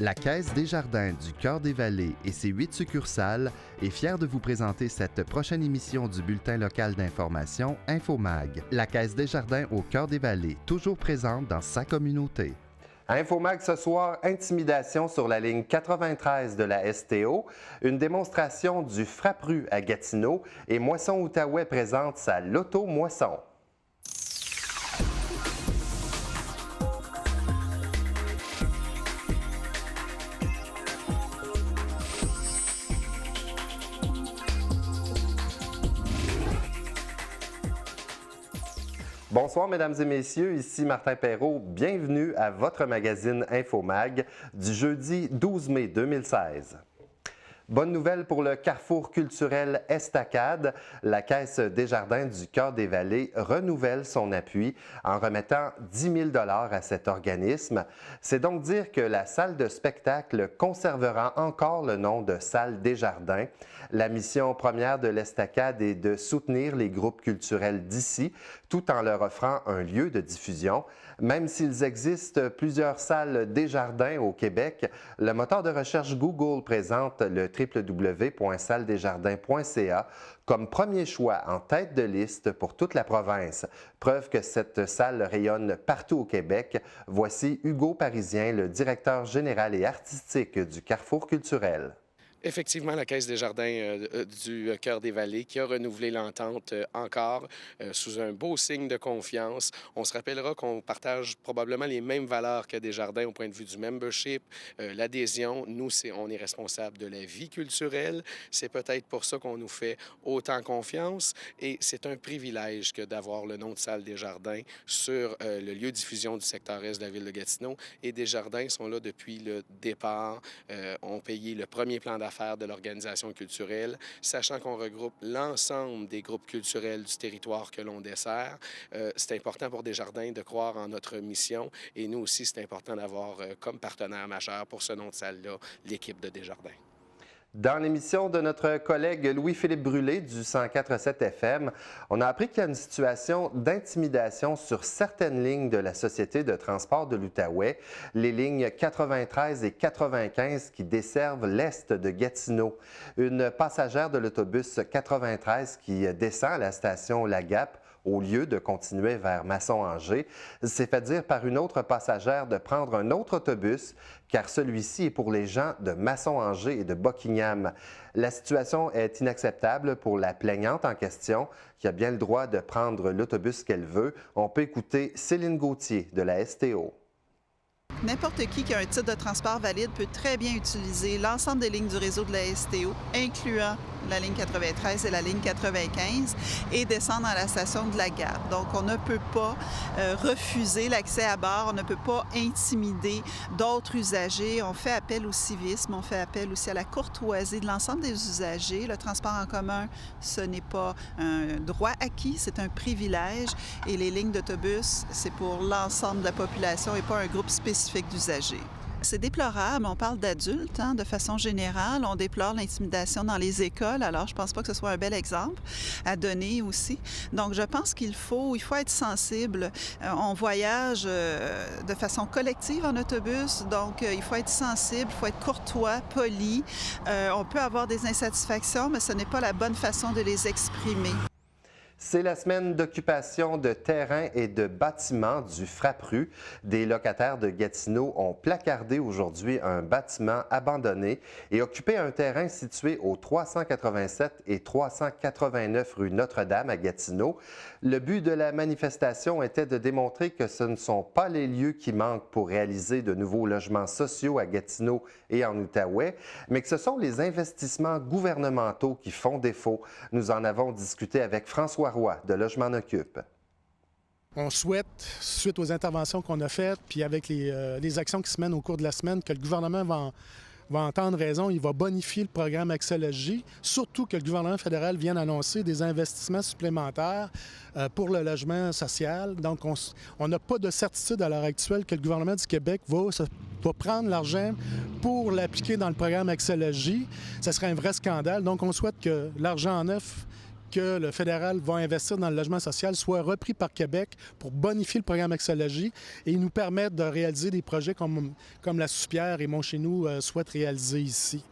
La Caisse Desjardins du Cœur-des-Vallées et ses 8 succursales est fière de vous présenter cette prochaine émission du bulletin local d'information InfoMag. La Caisse Desjardins au Cœur-des-Vallées, toujours présente dans sa communauté. À InfoMag ce soir, intimidation sur la ligne 93 de la STO, une démonstration du Frappru à Gatineau et Moisson-Outaouais présente sa Loto-Moisson. Bonsoir, mesdames et messieurs, ici Martin Perrault. Bienvenue à votre magazine InfoMag du jeudi 12 mai 2016. Bonne nouvelle pour le Carrefour culturel Estacade. La Caisse Desjardins du Cœur-des-Vallées renouvelle son appui en remettant 10 000 $ à cet organisme. C'est donc dire que la salle de spectacle conservera encore le nom de salle Desjardins. La mission première de l'Estacade est de soutenir les groupes culturels d'ici, tout en leur offrant un lieu de diffusion. Même s'il existe plusieurs salles Desjardins au Québec, le moteur de recherche Google présente le www.salledesjardins.ca comme premier choix en tête de liste pour toute la province. Preuve que cette salle rayonne partout au Québec. Voici Hugo Parisien, le directeur général et artistique du Carrefour culturel. Effectivement, la Caisse Desjardins du Cœur-des-Vallées qui a renouvelé l'entente encore sous un beau signe de confiance. On se rappellera qu'on partage probablement les mêmes valeurs que Desjardins au point de vue du membership, l'adhésion. Nous, on est responsable de la vie culturelle. C'est peut-être pour ça qu'on nous fait autant confiance et c'est un privilège que d'avoir le nom de salle Desjardins sur le lieu de diffusion du secteur est de la ville de Gatineau. Et Desjardins sont là depuis le départ, ont payé le premier plan d'affaires de l'organisation culturelle, sachant qu'on regroupe l'ensemble des groupes culturels du territoire que l'on dessert. C'est important pour Desjardins de croire en notre mission et nous aussi, c'est important d'avoir comme partenaire majeur pour ce nom de salle-là l'équipe de Desjardins. Dans l'émission de notre collègue Louis-Philippe Brûlé du 104.7 FM, on a appris qu'il y a une situation d'intimidation sur certaines lignes de la Société de transport de l'Outaouais, les lignes 93 et 95 qui desservent l'est de Gatineau. Une passagère de l'autobus 93 qui descend à la station Lagap au lieu de continuer vers Masson-Angers, s'est fait dire par une autre passagère de prendre un autre autobus car celui-ci est pour les gens de Masson-Angers et de Buckingham. La situation est inacceptable pour la plaignante en question qui a bien le droit de prendre l'autobus qu'elle veut. On peut écouter Céline Gauthier de la STO. N'importe qui a un titre de transport valide peut très bien utiliser l'ensemble des lignes du réseau de la STO, incluant la ligne 93 et la ligne 95, et descendre à la station de la gare. Donc, on ne peut pas refuser l'accès à bord, on ne peut pas intimider d'autres usagers. On fait appel au civisme, on fait appel aussi à la courtoisie de l'ensemble des usagers. Le transport en commun, ce n'est pas un droit acquis, c'est un privilège. Et les lignes d'autobus, c'est pour l'ensemble de la population et pas un groupe spécifique d'usagers. C'est déplorable. On parle d'adultes, de façon générale. On déplore l'intimidation dans les écoles. Alors, je ne pense pas que ce soit un bel exemple à donner aussi. Donc, je pense qu'il faut être sensible. On voyage de façon collective en autobus. Donc, il faut être sensible, il faut être courtois, poli. On peut avoir des insatisfactions, mais ce n'est pas la bonne façon de les exprimer. C'est la semaine d'occupation de terrains et de bâtiments du Frappru. Des locataires de Gatineau ont placardé aujourd'hui un bâtiment abandonné et occupé un terrain situé au 387 et 389 rue Notre-Dame à Gatineau. Le but de la manifestation était de démontrer que ce ne sont pas les lieux qui manquent pour réaliser de nouveaux logements sociaux à Gatineau et en Outaouais, mais que ce sont les investissements gouvernementaux qui font défaut. Nous en avons discuté avec François Roy de Logement Occupe. On souhaite, suite aux interventions qu'on a faites, puis avec les actions qui se mènent au cours de la semaine, que le gouvernement va entendre raison, il va bonifier le programme Accès Logis, surtout que le gouvernement fédéral vient d'annoncer des investissements supplémentaires pour le logement social. Donc, on n'a pas de certitude à l'heure actuelle que le gouvernement du Québec va prendre l'argent pour l'appliquer dans le programme Accès Logis. Ce serait un vrai scandale. Donc, on souhaite que l'argent en neuf que le fédéral va investir dans le logement social soit repris par Québec pour bonifier le programme Axologie et nous permettre de réaliser des projets comme la Soupière et Montchez-nous souhaitent réaliser ici.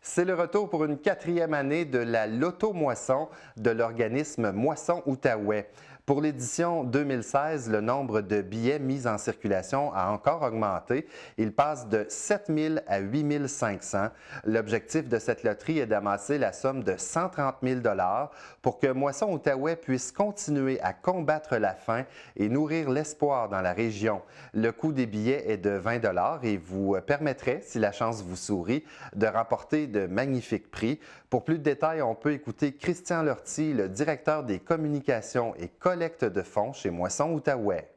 C'est le retour pour une 4e année de la Loto-moisson de l'organisme Moisson-Outaouais. Pour l'édition 2016, le nombre de billets mis en circulation a encore augmenté. Il passe de 7 000 à 8 500. L'objectif de cette loterie est d'amasser la somme de 130 000 pour que Moisson-Outaouais puisse continuer à combattre la faim et nourrir l'espoir dans la région. Le coût des billets est de 20 et vous permettrait, si la chance vous sourit, de remporter de magnifiques prix. Pour plus de détails, on peut écouter Christian Lortie, le directeur des communications et collecte de fonds chez Moisson-Outaouais.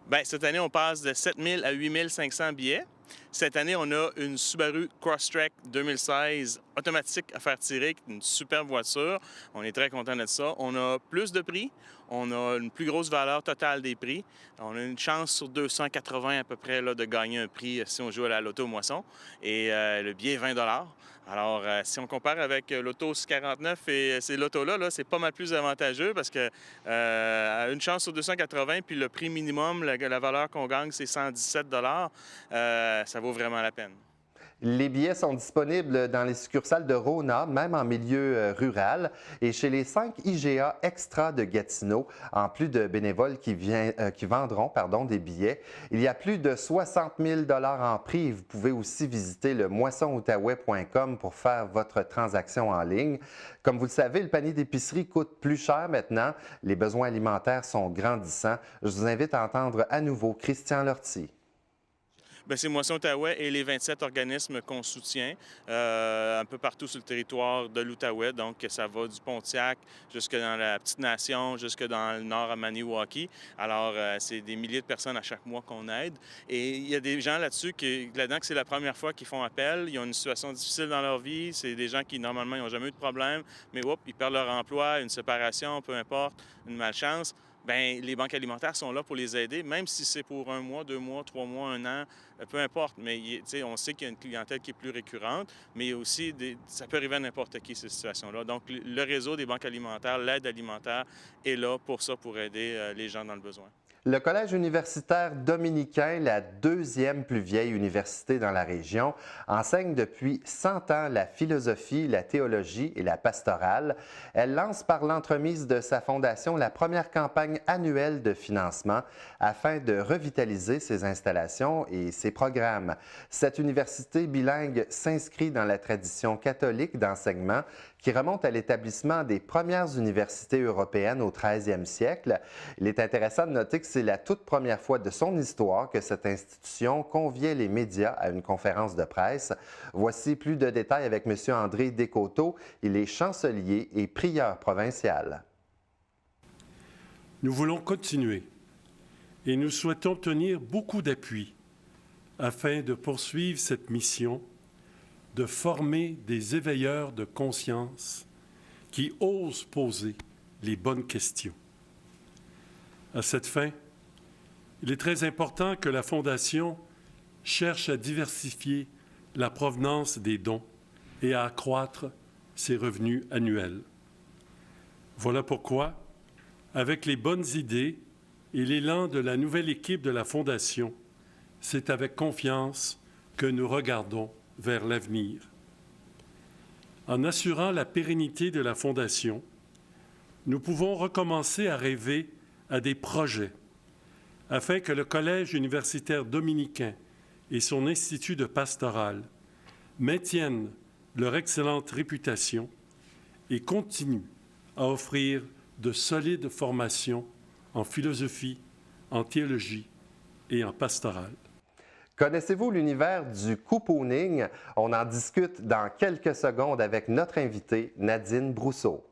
Bien, cette année, on passe de 7 000 à 8 500 billets. Cette année, on a une Subaru Crosstrek 2016 automatique à faire tirer, une superbe voiture. On est très content de ça. On a plus de prix. On a une plus grosse valeur totale des prix. On a une chance sur 280 à peu près là, de gagner un prix si on joue à la Loto Moisson. Et le billet est 20 $. Alors, si on compare avec l'Auto 49 et ces lotos-là, c'est pas mal plus avantageux parce que une chance sur 280, puis le prix minimum, la valeur qu'on gagne, c'est 117 $. Ça vaut vraiment la peine. Les billets sont disponibles dans les succursales de Rona, même en milieu rural, et chez les 5 IGA Extra de Gatineau, en plus de bénévoles qui vendront des billets. Il y a plus de 60 000 $ en prix et vous pouvez aussi visiter le moissonnoutaouais.com pour faire votre transaction en ligne. Comme vous le savez, le panier d'épicerie coûte plus cher maintenant. Les besoins alimentaires sont grandissants. Je vous invite à entendre à nouveau Christian Lortie. Bien, c'est Moisson-Outaouais et les 27 organismes qu'on soutient un peu partout sur le territoire de l'Outaouais. Donc, ça va du Pontiac jusque dans la Petite-Nation, jusque dans le nord à Maniwaki. Alors, c'est des milliers de personnes à chaque mois qu'on aide. Et il y a des gens là-dessus là-dedans que c'est la première fois qu'ils font appel. Ils ont une situation difficile dans leur vie. C'est des gens qui, normalement, n'ont jamais eu de problème. Mais, ils perdent leur emploi, une séparation, peu importe, une malchance. Bien, les banques alimentaires sont là pour les aider, même si c'est pour 1 mois, 2 mois, 3 mois, 1 an, peu importe. Mais on sait qu'il y a une clientèle qui est plus récurrente, mais il y a aussi ça peut arriver à n'importe qui, ces situations-là. Donc, le réseau des banques alimentaires, l'aide alimentaire est là pour ça, pour aider les gens dans le besoin. Le Collège universitaire dominicain, la 2e plus vieille université dans la région, enseigne depuis 100 ans la philosophie, la théologie et la pastorale. Elle lance par l'entremise de sa fondation la première campagne annuelle de financement afin de revitaliser ses installations et ses programmes. Cette université bilingue s'inscrit dans la tradition catholique d'enseignement qui remonte à l'établissement des premières universités européennes au 13e siècle. Il est intéressant de noter que c'est la toute première fois de son histoire que cette institution conviait les médias à une conférence de presse. Voici plus de détails avec M. André Descoteaux. Il est chancelier et prieur provincial. Nous voulons continuer et nous souhaitons obtenir beaucoup d'appui afin de poursuivre cette mission de former des éveilleurs de conscience qui osent poser les bonnes questions. À cette fin, il est très important que la Fondation cherche à diversifier la provenance des dons et à accroître ses revenus annuels. Voilà pourquoi, avec les bonnes idées et l'élan de la nouvelle équipe de la Fondation, c'est avec confiance que nous regardons vers l'avenir. En assurant la pérennité de la Fondation, nous pouvons recommencer à rêver à des projets afin que le Collège universitaire dominicain et son Institut de pastoral maintiennent leur excellente réputation et continuent à offrir de solides formations en philosophie, en théologie et en pastorale. Connaissez-vous l'univers du coupooning? On en discute dans quelques secondes avec notre invitée, Nadine Brousseau.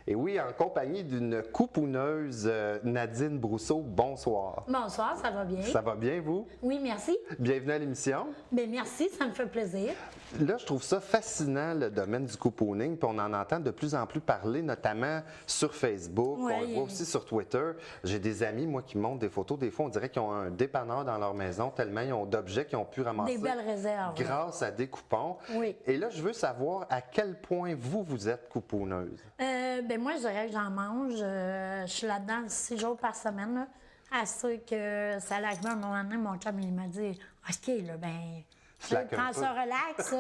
Et oui, en compagnie d'une coupouneuse, Nadine Brousseau, bonsoir. Bonsoir, ça va bien? Ça va bien, vous? Oui, merci. Bienvenue à l'émission. Bien, merci, ça me fait plaisir. Là, je trouve ça fascinant, le domaine du couponing, puis on en entend de plus en plus parler, notamment sur Facebook, on le voit aussi sur Twitter. J'ai des amis, moi, qui montrent des photos, des fois, on dirait qu'ils ont un dépanneur dans leur maison, tellement ils ont d'objets qu'ils ont pu ramasser. Des belles réserves. Grâce à des coupons. Oui. Et là, je veux savoir à quel point vous êtes couponneuse. Ben moi, je dirais que j'en mange. Je suis là-dedans 6 jours par semaine, là, assez que ça arrive à un moment donné, mon chum, il m'a dit « OK, là, ben... » Quand ça relaxe,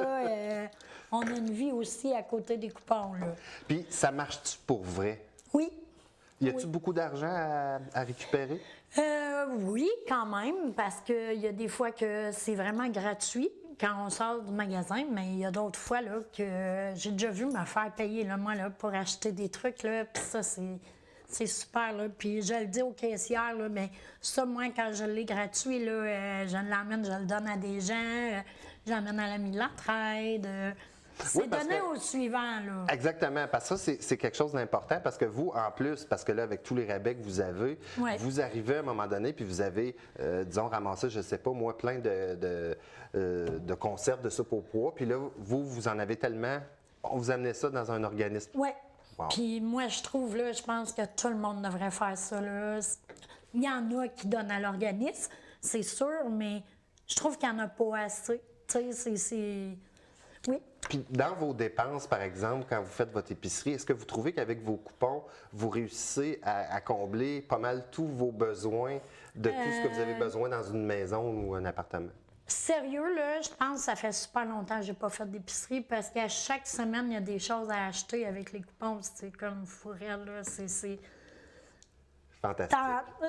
on a une vie aussi à côté des coupons. Là. Puis, ça marche-tu pour vrai? Oui. Y a-tu beaucoup d'argent à récupérer? Oui, quand même, parce qu'il y a des fois que c'est vraiment gratuit quand on sort du magasin, mais il y a d'autres fois là, que j'ai déjà vu me faire payer, là, moi, là, pour acheter des trucs. Là, puis ça, c'est super. Là. Puis je le dis aux caissières, là, mais ça, moi, quand je l'ai gratuit, là, je l'emmène, je le donne à des gens, j'emmène à l'ami de l'entraide. C'est donné au suivant. Là. Exactement, parce que ça, c'est quelque chose d'important, parce que vous, en plus, parce que là, avec tous les rabais que vous avez, vous arrivez à un moment donné, puis vous avez, disons, ramassé, je ne sais pas, moi, plein de conserves de soupe au pois, puis là, vous en avez tellement, on vous amenait ça dans un organisme. Oui. Wow. Puis moi, je trouve, là, je pense que tout le monde devrait faire ça. Là. Il y en a qui donnent à l'organisme, c'est sûr, mais je trouve qu'il n'y en a pas assez. Tu sais, c'est... Oui. Puis dans vos dépenses, par exemple, quand vous faites votre épicerie, est-ce que vous trouvez qu'avec vos coupons, vous réussissez à combler pas mal tous vos besoins de tout ce que vous avez besoin dans une maison ou un appartement? Sérieux, là, je pense que ça fait super longtemps que je n'ai pas fait d'épicerie parce qu'à chaque semaine, il y a des choses à acheter avec les coupons. C'est comme fourrel, là. C'est fantastique.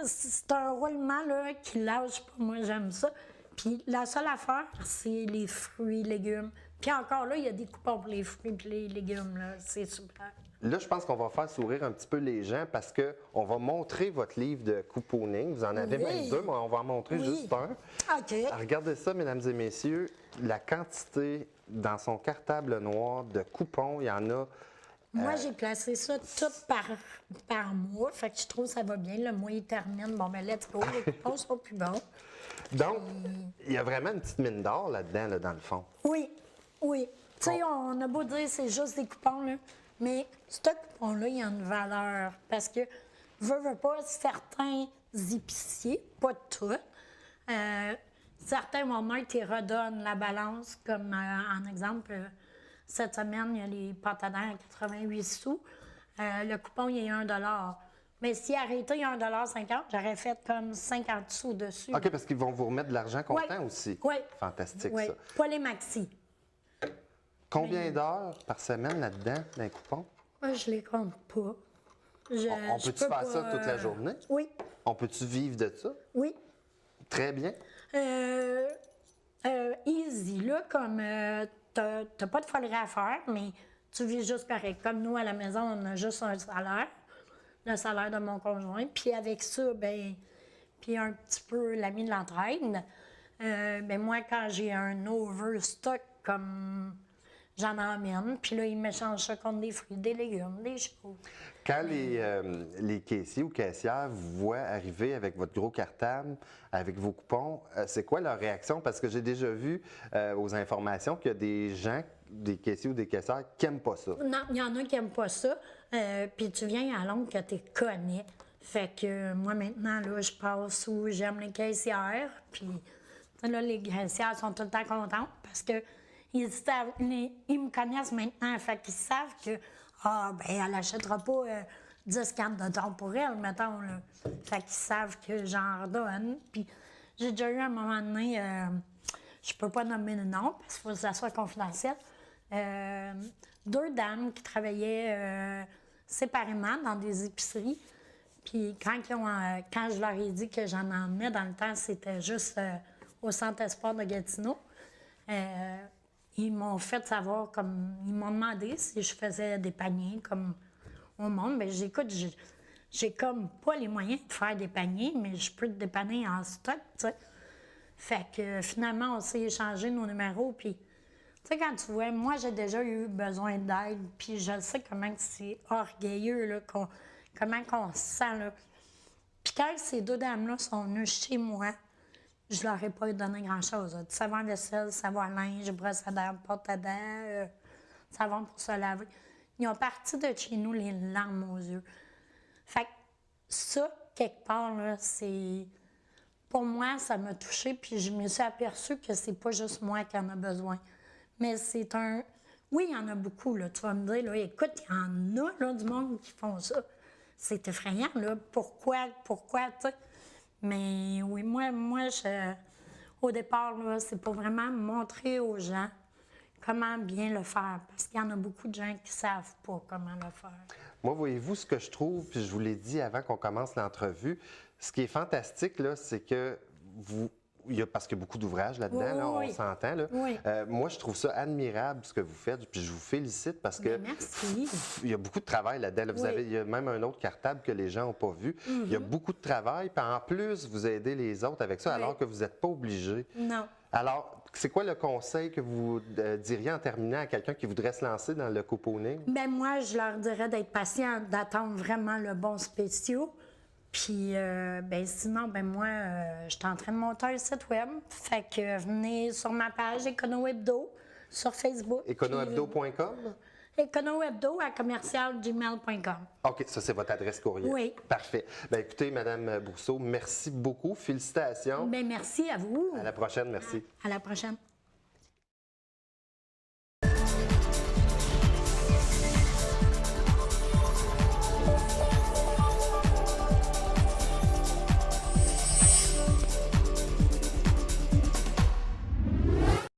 C'est un roulement là, qui lâche pas. Moi, j'aime ça. Puis la seule affaire, c'est les fruits, légumes. Puis encore là, il y a des coupons pour les fruits et les légumes. Là. C'est super. Là, je pense qu'on va faire sourire un petit peu les gens parce qu'on va montrer votre livre de couponing. Vous en avez même deux, mais on va en montrer juste un. OK. Alors, regardez ça, mesdames et messieurs. La quantité dans son cartable noir de coupons, il y en a. Moi, j'ai placé ça tout par mois. Fait que je trouve que ça va bien. Le mois, il termine. Bon, mais let's go. Les coupons sont plus bons. Donc, il y a vraiment une petite mine d'or là-dedans, là, dans le fond. Oui, oui. Tu sais, on a beau dire c'est juste des coupons, là, mais ce coupon-là, il y a une valeur. Parce que, veux pas, certains épiciers, pas tous, certains moments, ils te redonnent la balance. Comme, en exemple, cette semaine, il y a les pâtes à dents à 88 sous. Le coupon, il est 1 $. Mais s'il arrêtait à 1,50 $, j'aurais fait comme 50 sous dessus. OK, parce qu'ils vont vous remettre de l'argent comptant aussi. Oui. Fantastique, oui. ça. Pas les maxi. Combien d'heures par semaine là-dedans, dans les coupons? Moi, je les compte pas. On peut-tu faire ça toute la journée? Oui. On peut-tu vivre de ça? Oui. Très bien. Easy, là, comme t'as pas de folerie à faire, mais tu vis juste correct. Comme nous, à la maison, on a juste un salaire, le salaire de mon conjoint. Puis avec ça, ben, puis un petit peu l'ami de l'entraide. Ben moi, quand j'ai un overstock, comme j'en emmène, puis là, ils m'échangent ça contre des fruits, des légumes, des choses. Quand les caissiers ou caissières vous voient arriver avec votre gros cartable, avec vos coupons, c'est quoi leur réaction? Parce que j'ai déjà vu aux informations qu'il y a des gens, des caissiers ou des caissières qui n'aiment pas ça. Non, il y en a qui n'aiment pas ça. Puis tu viens à Londres que tu connais. Fait que moi, maintenant, là, je passe où j'aime les caissières. Puis là, les caissières sont tout le temps contentes parce que ils me connaissent maintenant. Fait qu'ils savent que, elle n'achètera pas 10 cartes de temps pour elle, mettons, là. Fait qu'ils savent que j'en redonne. Puis j'ai déjà eu un moment donné, je peux pas nommer le nom parce qu'il faut que ça soit confidentiel, 2 dames qui travaillaient séparément dans des épiceries. Puis quand je leur ai dit que j'en emmenais, dans le temps, c'était juste au Centre Espoir de Gatineau. Ils m'ont fait savoir, ils m'ont demandé si je faisais des paniers comme au monde. Bien, j'écoute, j'ai comme pas les moyens de faire des paniers, mais je peux te dépanner en stock, tu sais. Fait que finalement, on s'est échangé nos numéros, puis tu sais, quand tu vois, moi, j'ai déjà eu besoin d'aide, puis je sais comment c'est orgueilleux, là, comment qu'on se sent, là. Puis quand ces 2 dames-là sont venues chez moi, je leur ai pas donné grand-chose. Du savon à vaisselle, savon à linge, brosse à dents, porte à dents, savon pour se laver. Ils ont parti de chez nous les larmes aux yeux. Fait que ça, quelque part, là, c'est... Pour moi, ça m'a touchée, puis je me suis aperçue que c'est pas juste moi qui en a besoin. Mais c'est un... Oui, il y en a beaucoup, là. Tu vas me dire, là, écoute, il y en a, là, du monde qui font ça. C'est effrayant, là. Pourquoi, tu sais? Mais oui, moi au départ, là, c'est pour vraiment montrer aux gens comment bien le faire. Parce qu'il y en a beaucoup de gens qui ne savent pas comment le faire. Moi, voyez-vous, ce que je trouve, puis je vous l'ai dit avant qu'on commence l'entrevue, ce qui est fantastique, là, c'est que parce qu'il y a beaucoup d'ouvrages là-dedans, là, on s'entend. Là. Oui. Moi, je trouve ça admirable, ce que vous faites, puis je vous félicite parce que merci. Il y a beaucoup de travail là-dedans. Là, il y a même un autre cartable que les gens n'ont pas vu. Il y a beaucoup de travail, puis en plus, vous aidez les autres avec ça, alors que vous n'êtes pas obligé. Non. Alors, c'est quoi le conseil que vous diriez en terminant à quelqu'un qui voudrait se lancer dans le couponing? Bien, moi, je leur dirais d'être patient, d'attendre vraiment le bon spéciaux. Puis, sinon, moi, je suis en train de monter un site web. Fait que venez sur ma page Écono-Hebdo sur Facebook. Éconohebdo.com? Éconohebdo@commercialgmail.com. OK, ça, c'est votre adresse courriel. Oui. Parfait. Bien, écoutez, Mme Brousseau, merci beaucoup. Félicitations. Bien, merci à vous. À la prochaine, merci. À la prochaine.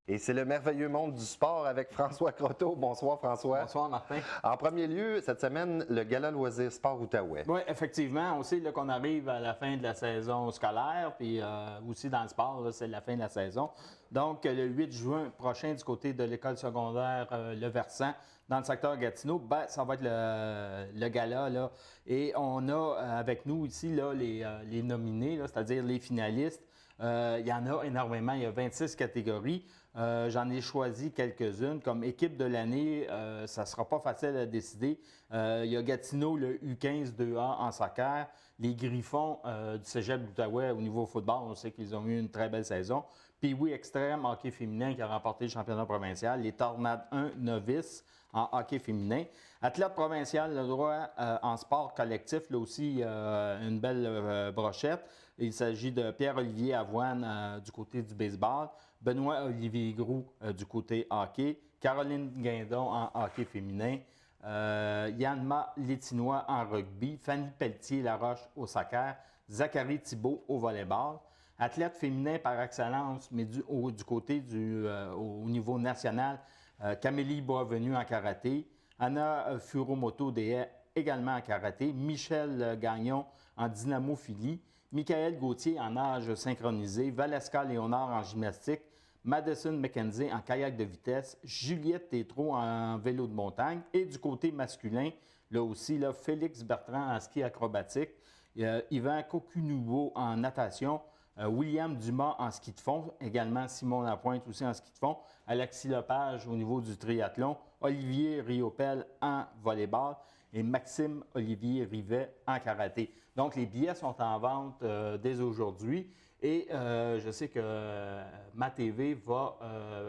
Et c'est le merveilleux monde du sport avec François Croteau. Bonsoir, François. Bonsoir, Martin. En premier lieu, cette semaine, le Gala Loisirs Sport Outaouais. Oui, effectivement. On sait qu'on arrive à la fin de la saison scolaire, puis aussi dans le sport, là, c'est la fin de la saison. Donc, le 8 juin prochain, du côté de l'école secondaire Le Versant, dans le secteur Gatineau, ça va être le gala. Là. Et on a avec nous ici là, les nominés, là, c'est-à-dire les finalistes. Il y en a énormément, il y a 26 catégories. J'en ai choisi quelques-unes. Comme équipe de l'année, ça ne sera pas facile à décider. Il y a Gatineau, le U15 2A en soccer. Les Griffons du Cégep d'Outaouais au niveau football, on sait qu'ils ont eu une très belle saison. Puis oui, Extrême hockey féminin qui a remporté le championnat provincial. Les Tornades 1 novices en hockey féminin. Athlète provincial, le droit en sport collectif, là aussi une belle brochette. Il s'agit de Pierre-Olivier Avoine du côté du baseball, Benoît-Olivier Groux du côté hockey, Caroline Guindon en hockey féminin, Yanma Létinois en rugby, Fanny Pelletier-Laroche au soccer, Zachary Thibault au volleyball. Athlète féminin par excellence, mais du côté au niveau national, Camélie Boisvenu en karaté, Anna Furomoto-Deshaies également en karaté, Michel Gagnon en dynamophilie, Michael Gauthier en nage synchronisé, Valeska Léonard en gymnastique, Madison McKenzie en kayak de vitesse, Juliette Tétrault en vélo de montagne et du côté masculin, là aussi, là, Félix Bertrand en ski acrobatique, Yvan Cocunubo en natation, William Dumas en ski de fond, également Simon Lapointe aussi en ski de fond, Alexis Lepage au niveau du triathlon, Olivier Riopel en volleyball et Maxime Olivier Rivet en karaté. Donc, les billets sont en vente dès aujourd'hui et je sais que MaTV va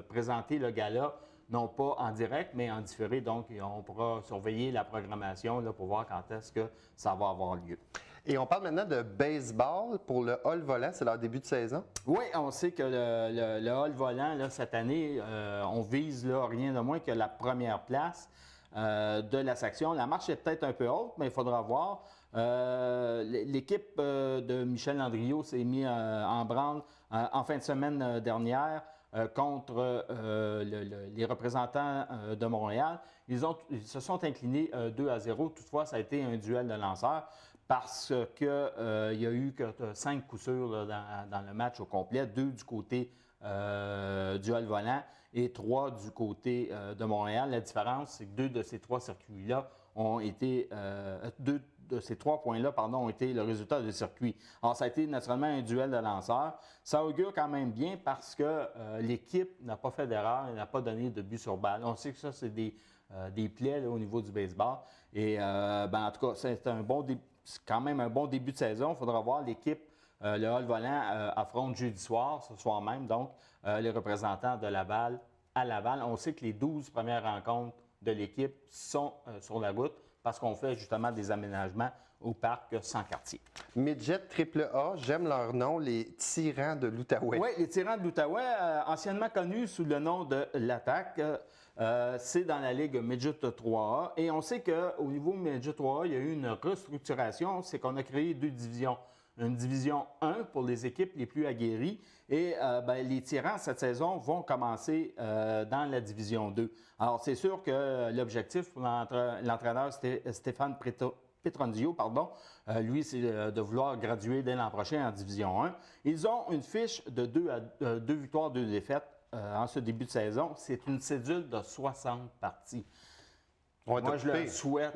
présenter le gala, non pas en direct, mais en différé. Donc, on pourra surveiller la programmation là, pour voir quand est-ce que ça va avoir lieu. Et on parle maintenant de baseball pour le hall volant. C'est leur début de saison? Oui, on sait que le hall volant, là, cette année, on vise là, rien de moins que la première place de la section. La marche est peut-être un peu haute, mais il faudra voir. L'équipe de Michel Landriot s'est mise en branle en fin de semaine dernière contre les représentants de Montréal. Ils se sont inclinés 2-0. Toutefois, ça a été un duel de lanceurs parce qu'il y a eu que 5 coups sûrs là, dans le match au complet, 2 du côté du hall volant et 3 du côté de Montréal. La différence, c'est que 2 de ces 3 circuits-là ont été... 2 de ces 3 points-là, ont été le résultat du circuit. Alors, ça a été naturellement un duel de lanceurs. Ça augure quand même bien parce que l'équipe n'a pas fait d'erreur, elle n'a pas donné de but sur balle. On sait que ça, c'est des plaies là, au niveau du baseball. Et en tout cas, c'est quand même un bon début de saison. Il faudra voir l'équipe Le hall volant affronte jeudi soir, ce soir même, donc, les représentants de Laval à Laval. On sait que les 12 premières rencontres de l'équipe sont sur la route parce qu'on fait justement des aménagements au parc sans quartier. Midget AAA, j'aime leur nom, les Tyrans de l'Outaouais. Oui, les Tyrans de l'Outaouais, anciennement connus sous le nom de l'Attaque, c'est dans la Ligue Midget 3A. Et on sait qu'au niveau Midget 3A, il y a eu une restructuration, c'est qu'on a créé 2 divisions. Une division 1 pour les équipes les plus aguerries et les Tyrans cette saison vont commencer dans la division 2. Alors c'est sûr que l'objectif pour l'entraîneur Stéphane Petrondio, lui, c'est de vouloir graduer dès l'an prochain en division 1. Ils ont une fiche de 2 victoires, 2 défaites en ce début de saison. C'est une cédule de 60 parties. Moi, je le souhaite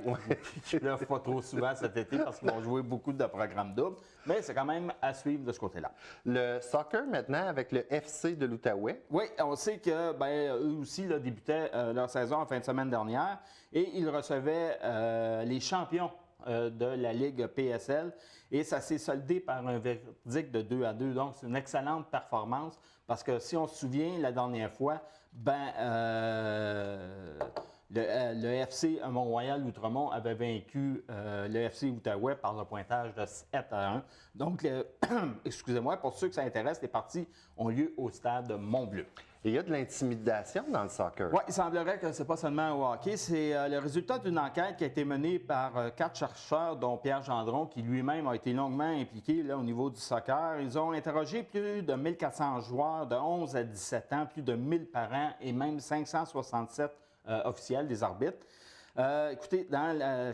qu'ils ne le fassent pas trop souvent cet été parce qu'ils vont jouer beaucoup de programmes doubles, mais c'est quand même à suivre de ce côté-là. Le soccer maintenant avec le FC de l'Outaouais. Oui, on sait que eux aussi débutaient leur saison en fin de semaine dernière et ils recevaient les champions de la Ligue PSL et ça s'est soldé par un verdict de 2-2. Donc, c'est une excellente performance parce que si on se souvient, la dernière fois, le FC Mont-Royal-Outremont avait vaincu le FC Outaouais par le pointage de 7-1. Donc, excusez-moi, pour ceux que ça intéresse, les parties ont lieu au stade Mont-Bleu. Et il y a de l'intimidation dans le soccer. Oui, il semblerait que ce n'est pas seulement au hockey. C'est le résultat d'une enquête qui a été menée par 4 chercheurs, dont Pierre Gendron, qui lui-même a été longuement impliqué au niveau du soccer. Ils ont interrogé plus de 1400 joueurs de 11 à 17 ans, plus de 1000 parents et même 567 officiels des arbitres. Écoutez,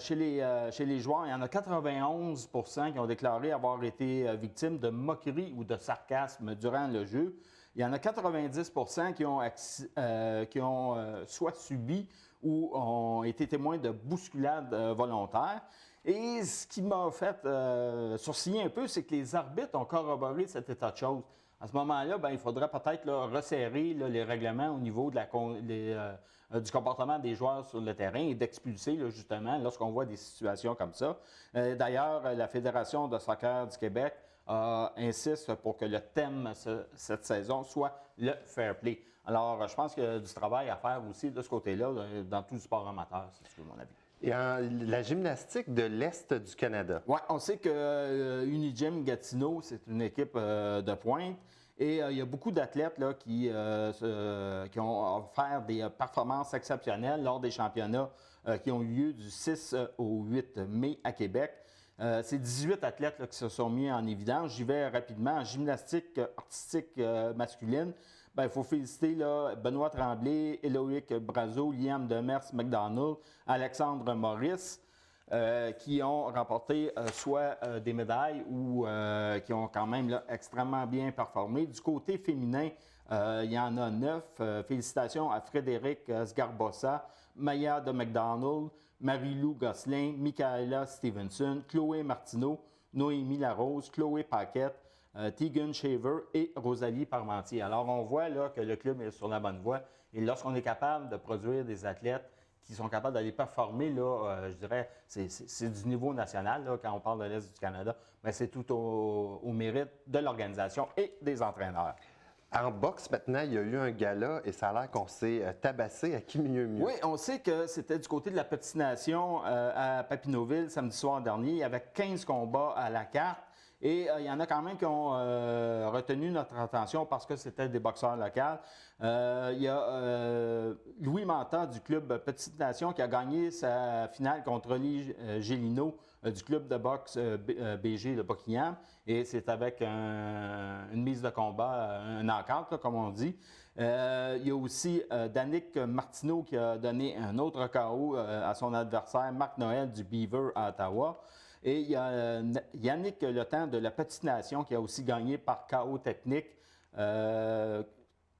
chez les joueurs, il y en a 91 qui ont déclaré avoir été victimes de moqueries ou de sarcasme durant le jeu. Il y en a 90 qui ont soit subi ou ont été témoins de bousculades volontaires. Et ce qui m'a fait sourciller un peu, c'est que les arbitres ont corroboré cet état de choses. À ce moment-là, il faudrait peut-être resserrer les règlements au niveau de du comportement des joueurs sur le terrain et d'expulser, justement, lorsqu'on voit des situations comme ça. D'ailleurs, la Fédération de soccer du Québec insiste pour que le thème cette saison soit le fair play. Alors, je pense qu'il y a du travail à faire aussi de ce côté-là, dans tout le sport amateur, c'est mon avis. Et la gymnastique de l'Est du Canada. Oui, on sait que Unigym Gatineau, c'est une équipe de pointe. Et il y a beaucoup d'athlètes qui ont offert des performances exceptionnelles lors des championnats qui ont eu lieu du 6 au 8 mai à Québec. C'est 18 athlètes qui se sont mis en évidence. J'y vais rapidement. En gymnastique artistique masculine, il faut féliciter Benoît Tremblay, Éloïc Brazeau, Liam Demers-McDonald, Alexandre Maurice, qui ont remporté soit des médailles ou qui ont quand même extrêmement bien performé. Du côté féminin, il y en a 9. Félicitations à Frédéric Sgarbossa, Maya de McDonald, Marie-Lou Gosselin, Michaela Stevenson, Chloé Martineau, Noémie Larose, Chloé Paquette, Tegan Shaver et Rosalie Parmentier. Alors, on voit que le club est sur la bonne voie. Et lorsqu'on est capable de produire des athlètes qui sont capables d'aller performer, je dirais, c'est du niveau national, quand on parle de l'Est du Canada, mais c'est tout au mérite de l'organisation et des entraîneurs. En boxe, maintenant, il y a eu un gala et ça a l'air qu'on s'est tabassé à qui mieux mieux. Oui, on sait que c'était du côté de la Petite Nation à Papineauville samedi soir dernier. Il y avait 15 combats à la carte. Et il y en a quand même qui ont retenu notre attention parce que c'était des boxeurs locaux. Il y a Louis Manta du club Petite Nation qui a gagné sa finale contre Oli Gélino du club de boxe BG de Buckingham. Et c'est avec une mise de combat, un knockout, comme on dit. Il y a aussi Danick Martineau qui a donné un autre KO à son adversaire, Marc Noël du Beaver à Ottawa. Et il y a Yannick Letemps de la Petite Nation qui a aussi gagné par KO technique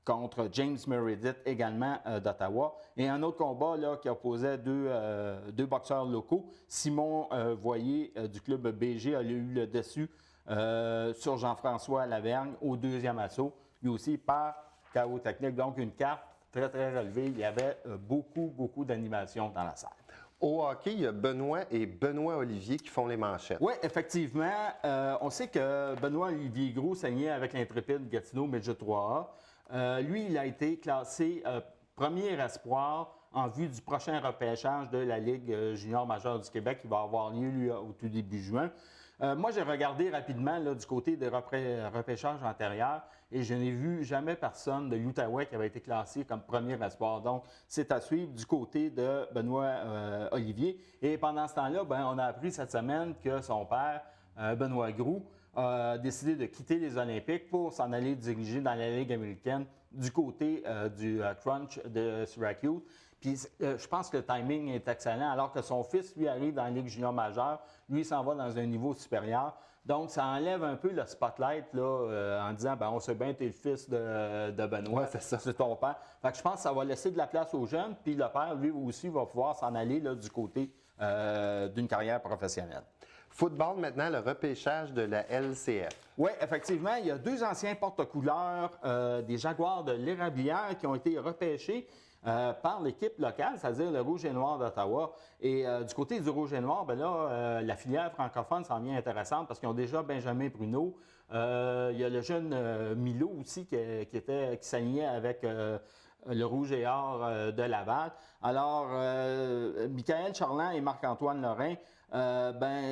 contre James Meredith, également d'Ottawa. Et un autre combat qui opposait deux boxeurs locaux. Simon Voyer du club BG a eu le dessus sur Jean-François Lavergne au deuxième assaut, lui aussi par KO technique. Donc une carte très, très relevée. Il y avait beaucoup d'animation dans la salle. Au hockey, il y a Benoît et Benoît Olivier qui font les manchettes. Oui, effectivement. On sait que Benoît Olivier Gros s'alignait avec l'Intrépide Gatineau Midget 3A. Lui, il a été classé premier espoir en vue du prochain repêchage de la Ligue junior majeure du Québec qui va avoir lieu lui, au tout début juin. Moi, j'ai regardé rapidement là, du côté des repêchages antérieurs et je n'ai vu jamais personne de l'Outaouais qui avait été classé comme premier espoir. Donc, c'est à suivre du côté de Benoît Olivier. Et pendant ce temps-là, on a appris cette semaine que son père, Benoît Groux, a décidé de quitter les Olympiques pour s'en aller diriger dans la Ligue américaine du côté du Crunch de Syracuse. Puis je pense que le timing est excellent, alors que son fils, lui, arrive dans la Ligue junior majeure. Lui, il s'en va dans un niveau supérieur. Donc, ça enlève un peu le spotlight là, en disant on sait bien, tu es le fils de Benoît, c'est ton père. Fait que je pense que ça va laisser de la place aux jeunes. Puis le père, lui aussi, va pouvoir s'en aller là, du côté d'une carrière professionnelle. Football, maintenant, le repêchage de la LCF. Oui, effectivement, il y a 2 anciens porte-couleurs des Jaguars de l'Érablière qui ont été repêchés par l'équipe locale, c'est-à-dire le Rouge et Noir d'Ottawa. Et du côté du Rouge et Noir, la filière francophone s'en vient intéressante parce qu'ils ont déjà Benjamin Bruno. Il y a le jeune Milo aussi qui s'alignait avec le Rouge et Or de Laval. Alors, Michael Charland et Marc-Antoine Lorrain,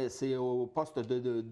c'est au poste de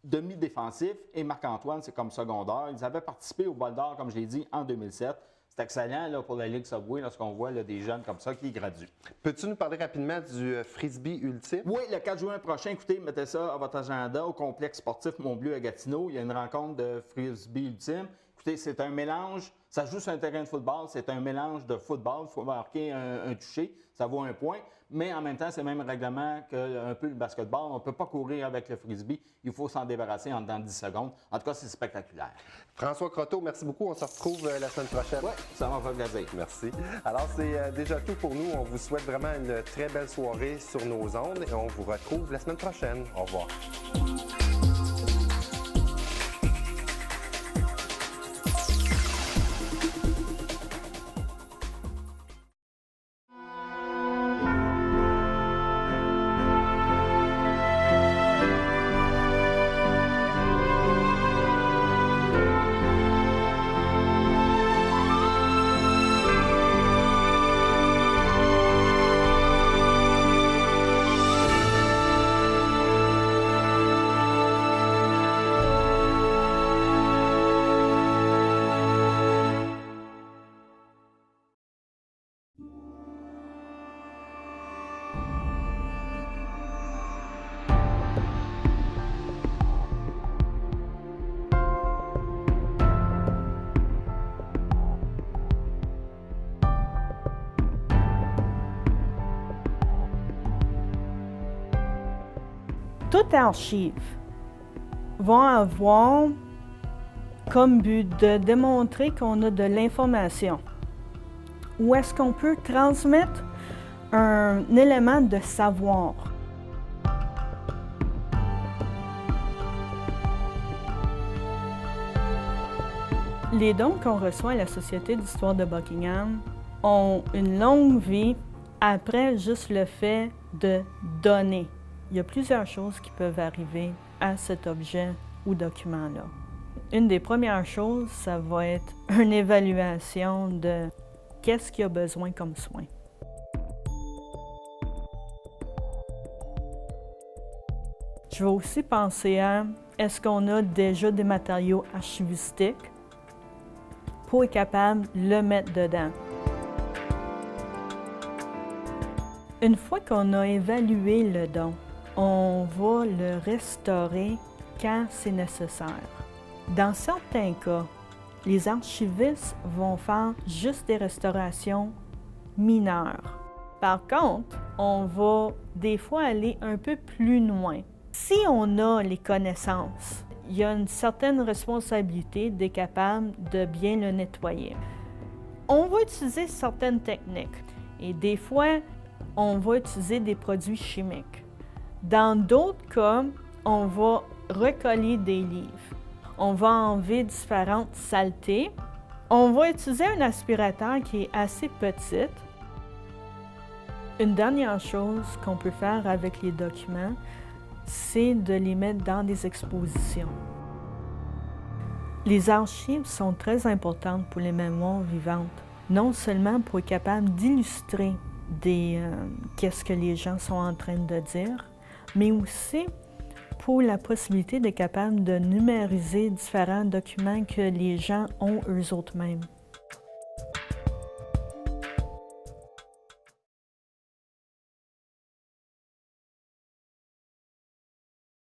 demi-défensif et Marc-Antoine, c'est comme secondaire. Ils avaient participé au Bol d'Or, comme je l'ai dit, en 2007. C'est excellent là, pour la Ligue Subway lorsqu'on voit là, des jeunes comme ça qui graduent. Peux-tu nous parler rapidement du Frisbee Ultime? Oui, le 4 juin prochain, écoutez, mettez ça à votre agenda au complexe sportif Montbleu à Gatineau. Il y a une rencontre de Frisbee Ultime. Écoutez, c'est un mélange, ça joue sur un terrain de football, c'est un mélange de football. Il faut marquer un toucher, ça vaut 1 point. Mais en même temps, c'est le même règlement qu'un peu le basketball. On ne peut pas courir avec le frisbee. Il faut s'en débarrasser en dedans de 10 secondes. En tout cas, c'est spectaculaire. François Croteau, merci beaucoup. On se retrouve la semaine prochaine. Oui, ça m'a fait plaisir. Merci. Alors, c'est déjà tout pour nous. On vous souhaite vraiment une très belle soirée sur nos ondes et on vous retrouve la semaine prochaine. Au revoir. Toute archive va avoir comme but de démontrer qu'on a de l'information. Ou est-ce qu'on peut transmettre un élément de savoir? Les dons qu'on reçoit à la Société d'histoire de Buckingham ont une longue vie après juste le fait de donner. Il y a plusieurs choses qui peuvent arriver à cet objet ou document-là. Une des premières choses, ça va être une évaluation de qu'est-ce qu'il y a besoin comme soin. Je vais aussi penser à est-ce qu'on a déjà des matériaux archivistiques pour être capable de le mettre dedans. Une fois qu'on a évalué le don, on va le restaurer quand c'est nécessaire. Dans certains cas, les archivistes vont faire juste des restaurations mineures. Par contre, on va des fois aller un peu plus loin. Si on a les connaissances, il y a une certaine responsabilité d'être capable de bien le nettoyer. On va utiliser certaines techniques et des fois, on va utiliser des produits chimiques. Dans d'autres cas, on va recoller des livres. On va enlever différentes saletés. On va utiliser un aspirateur qui est assez petit. Une dernière chose qu'on peut faire avec les documents, c'est de les mettre dans des expositions. Les archives sont très importantes pour les mémoires vivantes, non seulement pour être capable d'illustrer qu'est-ce que les gens sont en train de dire, mais aussi pour la possibilité d'être capable de numériser différents documents que les gens ont eux-mêmes.